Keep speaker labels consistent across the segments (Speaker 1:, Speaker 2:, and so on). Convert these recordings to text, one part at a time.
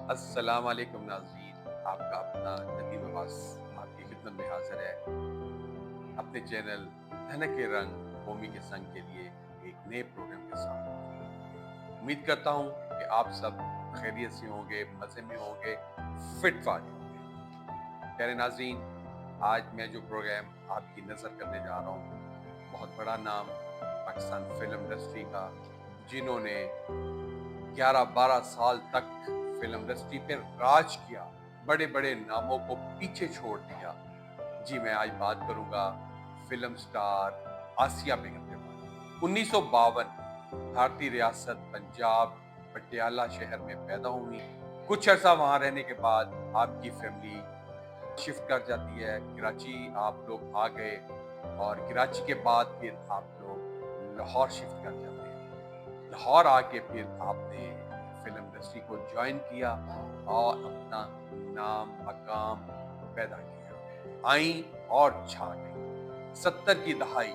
Speaker 1: अस्सलाम वालेकुम नाज़रीन, आपका अपना नदीम अब्बास आपकी खिदमत में हाजिर है अपने चैनल धनक के रंग भूमि के संग के लिए एक नए प्रोग्राम के साथ। उम्मीद करता हूँ कि आप सब खैरियत से होंगे, मज़े में होंगे, फिट फाट होंगे। प्यारे नाज़रीन, आज मैं जो प्रोग्राम आपकी नज़र करने जा रहा हूँ, बहुत बड़ा नाम पाकिस्तान फिल्म इंडस्ट्री का, जिन्होंने 11-12 साल तक फिल्म इंडस्ट्री पे राज किया, बड़े बड़े नामों को पीछे छोड़ दिया। जी, मैं आज बात करूंगा फिल्म स्टार आसिया बेगम के बारे में। 1952 भारतीय रियासत पंजाब पटियाला शहर में पैदा हुई। कुछ अर्सा वहां रहने के बाद आपकी फैमिली शिफ्ट कर जाती है कराची। आप लोग आ गए और कराची के बाद फिर आप लोग लाहौर शिफ्ट कर जाते हैं। लाहौर आके फिर आपने फिल्म इंडस्ट्री को ज्वाइन किया और अपना नाम मकाम पैदा किया। आई और छा गई। 70 की दहाई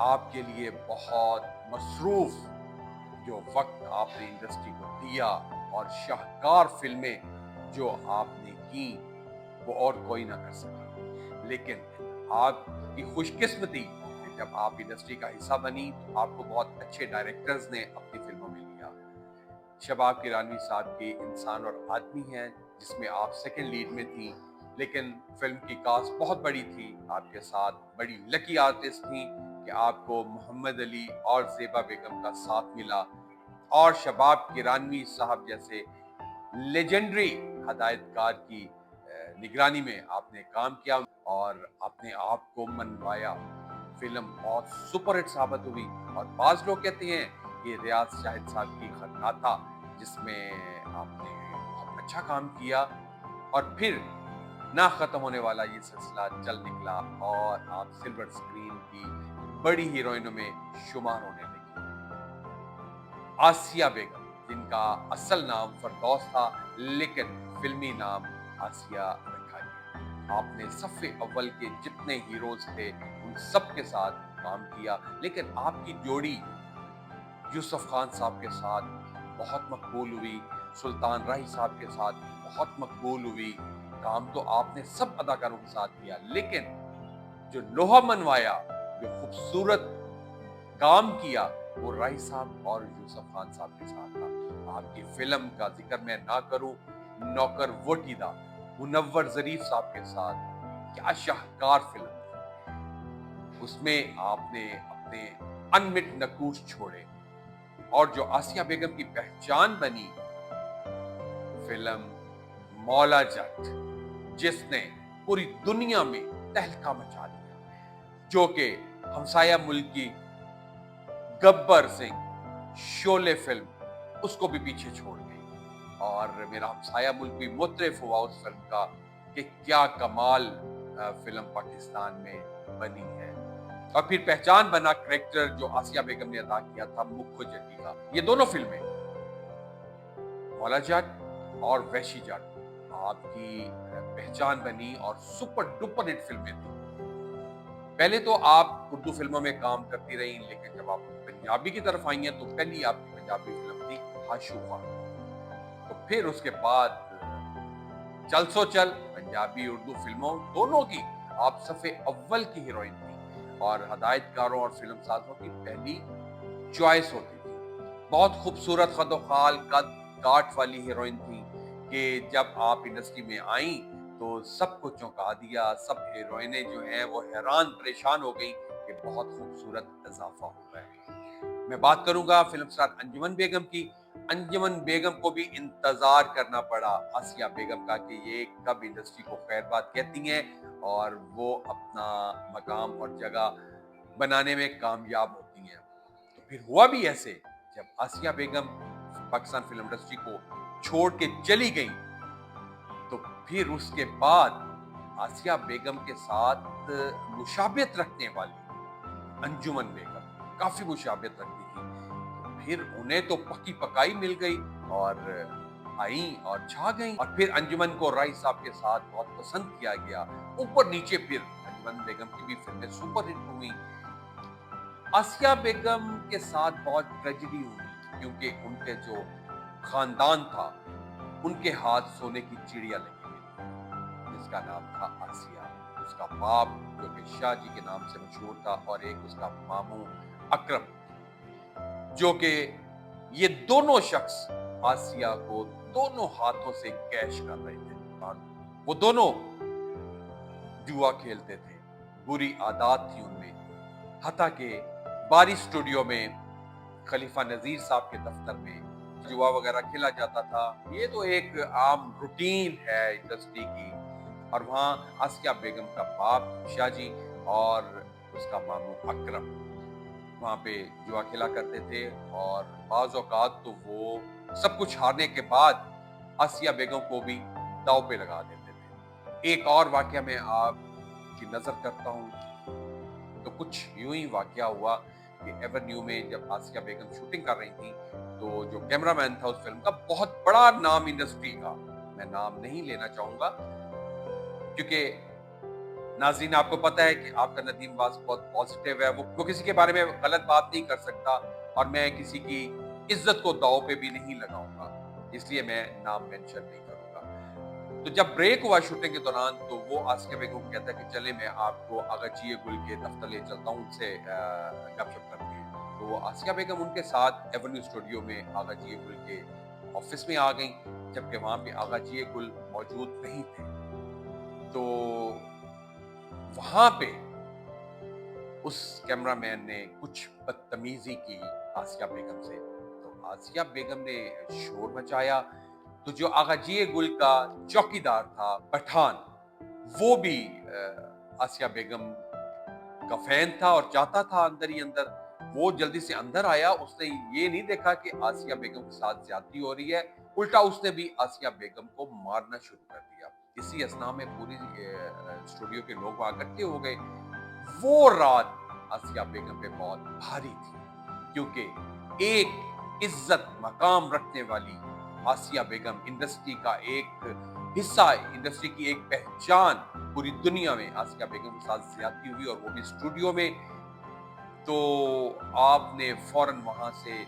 Speaker 1: आपके लिए बहुत मसरूफ जो वक्त आपने इंडस्ट्री को दिया और शाहकार फिल्में जो आपने की वो और कोई ना कर सका। लेकिन आपकी खुशकिस्मती कि जब आप इंडस्ट्री का हिस्सा बनी तो आपको बहुत अच्छे डायरेक्टर्स ने अपनी फिल्मों में लिया। शबाब किरानी साहब की इंसान और आदमी है, जिसमें आप सेकंड लीड में थी, लेकिन फिल्म की कास्ट बहुत बड़ी थी। आपके साथ बड़ी लकी आर्टिस्ट थी कि आपको मोहम्मद अली और ज़ेबा बेगम का साथ मिला और शबाब किरानी साहब जैसे लेजेंडरी हदायतकार की निगरानी में आपने काम किया और अपने आप को मनवाया। फिल्म बहुत सुपर हिट साबित हुई और बाज लोग कहते हैं कि रियाज शाहिद साहब की खन्ना था, जिसमें आपने बहुत अच्छा काम किया और फिर ना खत्म होने वाला ये सिलसिला चल निकला और आप सिल्वर स्क्रीन की बड़ी हीरोइनों में शुमार होने लगी। आसिया बेगम, जिनका असल नाम फरदौस था लेकिन फिल्मी नाम आसिया रखा गया। आपने सफ़े अव्वल के जितने हीरोज थे उन सब के साथ काम किया, लेकिन आपकी जोड़ी यूसुफ खान साहब के साथ बहुत मकबूल हुई, सुल्तान राही साहब के साथ बहुत मकबूल हुई। काम तो आपने सब अदाकारों के साथ किया, लेकिन जो लोहा मनवाया, जो खूबसूरत काम किया, वो राही साहब और यूसुफ खान साहब के साथ था। आपकी फिल्म का जिक्र मैं ना करूं, नौकर वोटीदा मुनव्वर जरीफ साहब के साथ, क्या शाहकार फिल्म थी। उसमें आपने अपने अनमिट नकूश छोड़े और जो आसिया बेगम की पहचान बनी फिल्म मौला जट, जिसने पूरी दुनिया में तहलका मचा दिया, जो कि हमसाया मुल्क की गब्बर सिंह शोले फिल्म उसको भी पीछे छोड़ गई और मेरा हमसाया मुल्क भी मुतरिफ हुआ उस फिल्म का कि क्या कमाल फिल्म पाकिस्तान में बनी है। और फिर पहचान बना करेक्टर जो आसिया बेगम ने अदा किया था मुख्य जट्टी का। ये दोनों फिल्में मौला जट और वैशी जट आपकी पहचान बनी और सुपर डुपर हिट फिल्में थी। पहले तो आप उर्दू फिल्मों में काम करती रही, लेकिन जब आप पंजाबी की तरफ आई हैं तो पहली आपकी पंजाबी फिल्म थी आशुका। तो फिर उसके बाद चल सो चल पंजाबी उर्दू फिल्मों दोनों की आप सफ़े अव्वल की हीरोइन थी और हदायतकारों और फिल्म साजों की पहली चॉइस होती थी। बहुत खूबसूरत कद कद काट वाली हीरोइन थी कि जब आप इंडस्ट्री में आई तो सबको चौंका दिया। सब हीरोइनें जो हैं वो हैरान परेशान हो गई कि बहुत खूबसूरत इजाफा हो गया है। मैं बात करूंगा फिल्म स्टार अंजुमन बेगम की। अंजुमन बेगम को भी इंतजार करना पड़ा आसिया बेगम का कि ये कब इंडस्ट्री को खैर बात कहती हैं और वो अपना मकाम और जगह बनाने में कामयाब होती हैं। तो फिर हुआ भी ऐसे, जब आसिया बेगम पाकिस्तान फिल्म इंडस्ट्री को छोड़ के चली गई तो फिर उसके बाद आसिया बेगम के साथ मुशाबियत रखने वाली अंजुमन बेगम काफी मुशाबियत रखती थी। तो फिर उन्हें तो पक्की पकाई मिल गई और आई और छा गई और फिर अंजुमन को राय साहब के साथ बहुत पसंद किया गया। ऊपर नीचे फिर अंजुमन बेगम की भी फिल्में सुपर हिट हुई। आसिया बेगम के साथ बहुत ट्रेजेडी हुई क्योंकि उनके जो खानदान था उनके हाथ सोने की चिड़िया लगी हुई, जिसका नाम था आसिया। उसका बाप जो कि शाह जी के नाम से मशहूर था, और एक उसका मामू अकरम, जो कि ये दोनों शख्स आसिया को दोनों हाथों से कैश कर रहे थे। और वो दोनों जुआ खेलते थे, बुरी आदत थी उनमें। हता के बारी स्टूडियो में खलीफा नजीर साहब के दफ्तर में जुआ वगैरह खेला जाता था। ये तो एक आम रूटीन है इंडस्ट्री की। और वहाँ आसिया बेगम का बाप शाहजी और उसका मामू अकरम वहाँ पे जुआ खेला करते थे, और बाज औकात तो वो सब कुछ हारने के बाद आसिया बेगम को भी दांव पे लगा देते थे। एक और वाकया में आपकी नजर करता हूँ, तो कुछ यूं ही वाकया हुआ कि एवेन्यू में जब आसिया बेगम शूटिंग कर रही थी, तो जो कैमरामैन था उस फिल्म का, बहुत बड़ा नाम इंडस्ट्री का, मैं नाम नहीं लेना चाहूंगा क्योंकि नाज़रीन आपको पता है कि आपका नदीम वास बहुत पॉजिटिव है, वो किसी के बारे में गलत बात नहीं कर सकता, और मैं किसी की इज्जत को दांव पे भी नहीं लगाऊंगा, इसलिए मैं नाम मेंशन नहीं करूंगा। तो जब ब्रेक हुआ शूटिंग के दौरान, तो वो आसिया बेगम को कहता है कि चले मैं आपको आगाजी गुल के दफ्तर ले चलता हूँ, उनसे गपशप करते हैं। तो वो आसिया बेगम उनके साथ एवेन्यू स्टूडियो में आगाजी गुल के ऑफिस में आ गई, जबकि वहां पे आगाजी गुल मौजूद नहीं थे। तो वहां पे उस कैमरामैन ने कुछ बदतमीजी की आसिया बेगम से। तो आसिया बेगम ने शोर मचाया। तो जो आगाजी गुल का चौकीदार था पठान, वो भी आसिया बेगम का फैन था और चाहता था अंदर ही अंदर। वो जल्दी से अंदर आया, उसने ये नहीं देखा कि आसिया बेगम के साथ ज्यादती हो रही है, उल्टा उसने भी आसिया बेगम को मारना शुरू कर दिया। इसी असना में पूरी स्टूडियो के लोग वहां इकट्ठे हो गए। वो रात आसिया बेगम पे बहुत भारी थी, क्योंकि एक इज्जत मकाम रखने वाली आसिया बेगम, इंडस्ट्री का एक हिस्सा, इंडस्ट्री की एक पहचान पूरी दुनिया में, आसिया बेगम के साथ ज्यादती हुई, और वो भी स्टूडियो में। तो आपने फौरन वहां से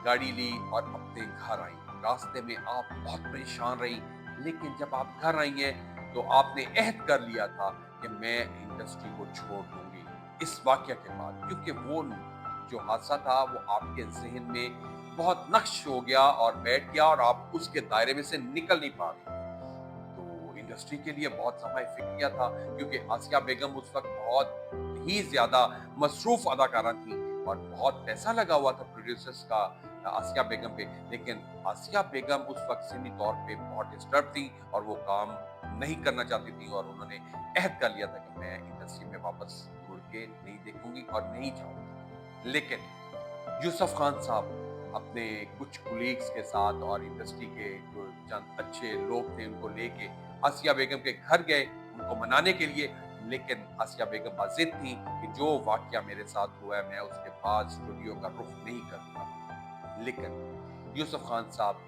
Speaker 1: गाड़ी ली और अपने घर आई। रास्ते में आप बहुत परेशान रही, लेकिन जब आप घर आई हैं तो आपने अहद कर लिया था कि मैं इंडस्ट्री को छोड़ दूंगी इस वाकया के बाद, क्योंकि वो जो हादसा था वो आपके जहन में बहुत नक्श हो गया और बैठ गया, और आप उसके दायरे में से निकल नहीं पा रही। तो इंडस्ट्री के लिए बहुत समय फिक्रिया था, क्योंकि आसिया बेगम उस वक्त बहुत ही ज्यादा मसरूफ अदाकारा थी, और बहुत पैसा लगा हुआ था प्रोड्यूसर्स का आसिया बेगम पे। लेकिन आसिया बेगम उस वक्त ज़हनी तौर पे बहुत डिस्टर्ब थी, और वो काम नहीं करना चाहती थी, और उन्होंने अहद कर लिया था कि मैं इंडस्ट्री में वापस मुड़ के नहीं देखूंगी और नहीं जाऊंगी। लेकिन यूसुफ खान साहब अपने कुछ कुलीग्स के साथ और इंडस्ट्री के जो चंद अच्छे लोग थे उनको लेके आसिया बेगम के घर गए उनको मनाने के लिए। लेकिन आसिया बेगम बाजिद थी कि जो वाकया मेरे साथ हुआ है मैं उसके बाद स्टूडियो का रुख नहीं करूंगा। लेकिन यूसुफ खान साहब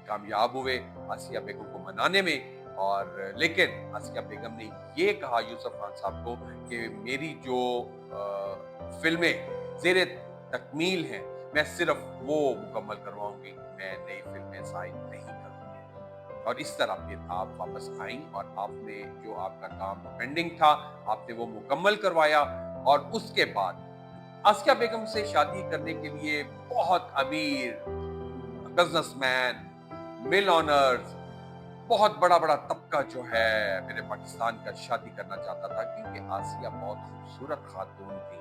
Speaker 1: कामयाब हुए आसिया बेगम को मनाने में। और लेकिन आसिया बेगम ने ये कहा यूसुफ खान साहब को कि मेरी जो फिल्में ज़ेरे तकमील हैं, मैं सिर्फ वो मुकम्मल करवाऊंगी, मैं नई फिल्में साइन नहीं करूंगी। और इस तरह फिर आप वापस आई, और आपने जो आपका काम पेंडिंग था आपने वो मुकम्मल करवाया। और उसके बाद आसिया बेगम से शादी करने के लिए बहुत अमीर बिजनेसमैन, मिल ऑनर्स, बहुत बड़ा बड़ा तबका जो है मेरे पाकिस्तान का शादी करना चाहता था, क्योंकि आसिया बहुत खूबसूरत खातून थी,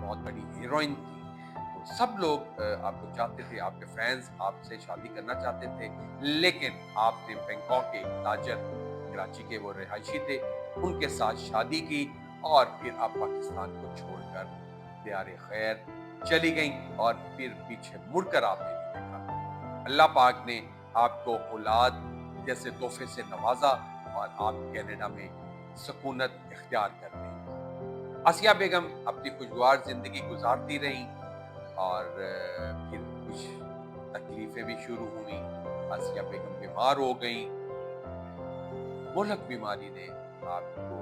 Speaker 1: बहुत बड़ी हीरोइन थी। तो सब लोग आपको चाहते थे, आपके फैंस आपसे शादी करना चाहते थे। लेकिन आपने बैंकॉक के ताजर, कराची के वो रिहायशी थे, उनके साथ शादी की, और फिर आप पाकिस्तान को छोड़कर दियारे खैर चली गई, और फिर पीछे मुड़कर आपने नहीं देखा। अल्लाह पाक ने आपको औलाद जैसे तोहफे से नवाजा, और आप कनाडा में सुकूनत इख्तियार कर ली। आसिया बेगम अपनी खुशगवार जिंदगी गुजारती रही, और फिर कुछ तकलीफें भी शुरू हुई। आसिया बेगम बीमार हो गई। मोहलक बीमारी ने आपको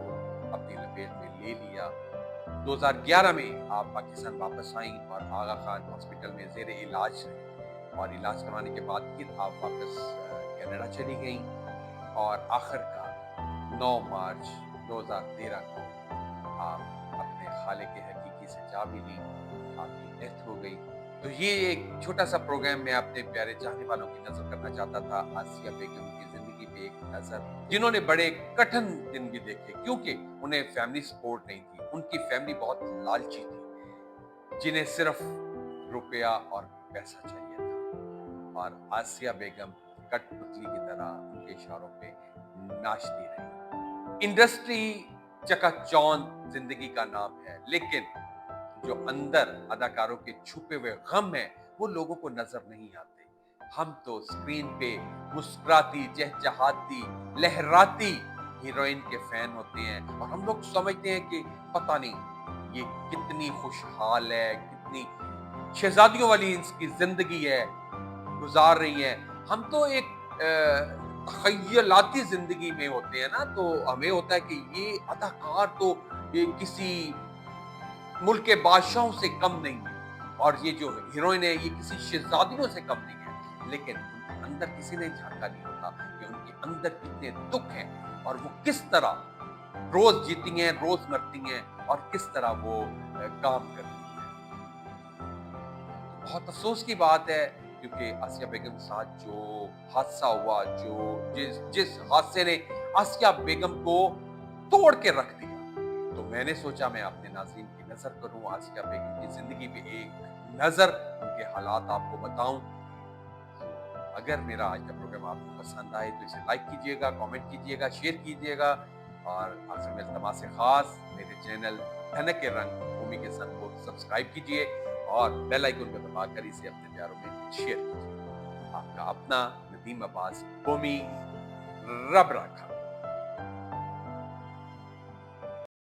Speaker 1: अपनी लपेट में ले लिया। 2011 में आप पाकिस्तान वापस आई, और आगा खान हॉस्पिटल में जेर इलाज रही, और इलाज करवाने के बाद फिर आप वापस कनाडा चली गईं और आखिरकार 9 मार्च 2013 को आप अपने खाले के हकीकी से जा मिली, आपकी डेथ हो गई। तो ये एक छोटा सा प्रोग्राम मैं अपने प्यारे चाहने वालों की नजर करना चाहता था आसिया बेगम की जिंदगी पे एक नजर, जिन्होंने बड़े कठिन दिन भी देखे क्योंकि उन्हें फैमिली सपोर्ट नहीं थी। उनकी फैमिली बहुत लालची थी, जिन्हें सिर्फ रुपया और पैसा चाहिए था, और आसिया बेगम कठपुतली की तरह उनके इशारों पे नाचती रही। इंडस्ट्री चकाचौंध जिंदगी का नाम है, लेकिन जो अंदर अदाकारों के छुपे हुए गम है वो लोगों को नजर नहीं आते। हम तो स्क्रीन पे मुस्कुराती, चहचहाती, लहराती हीरोइन के फैन होते हैं और हम लोग समझते हैं कि पता नहीं ये कितनी खुशहाल है, कितनी शहजादियों वाली इसकी जिंदगी है, गुजार रही है। हम तो एक तखयलाती जिंदगी में होते हैं ना, तो हमें होता है कि ये अदाकार तो ये किसी मुल्क के बादशाहों से कम नहीं है और ये जो हीरोइन है ये किसी शहजादियों से कम नहीं है। लेकिन उनके अंदर किसी ने झांका नहीं होता कि उनके अंदर कितने दुख हैं और वो किस तरह रोज जीती हैं, रोज मरती हैं और किस तरह वो काम करती हैं। बहुत अफसोस की बात है क्योंकि आसिया बेगम के साथ जो हादसा हुआ, जो जिस हादसे ने आसिया बेगम को तोड़ के रख दिया, तो मैंने सोचा मैं अपने नाज़रीन की नजर करूं, आसिया बेगम की जिंदगी पे एक नजर, उनके हालात आपको बताऊं। तो अगर मेरा आज का प्रोग्राम आपको पसंद आए तो इसे लाइक कीजिएगा, कमेंट कीजिएगा, शेयर कीजिएगा और आपसे मेरे तमाम से खास मेरे चैनल धनक के रंग भूमि के संग को सब्सक्राइब कीजिए और बेल आइकन को दबाकर इसे अपने प्यारों में शेयर कीजिए। आपका अपना नदीम अब्बास, भूमि, रब रखा।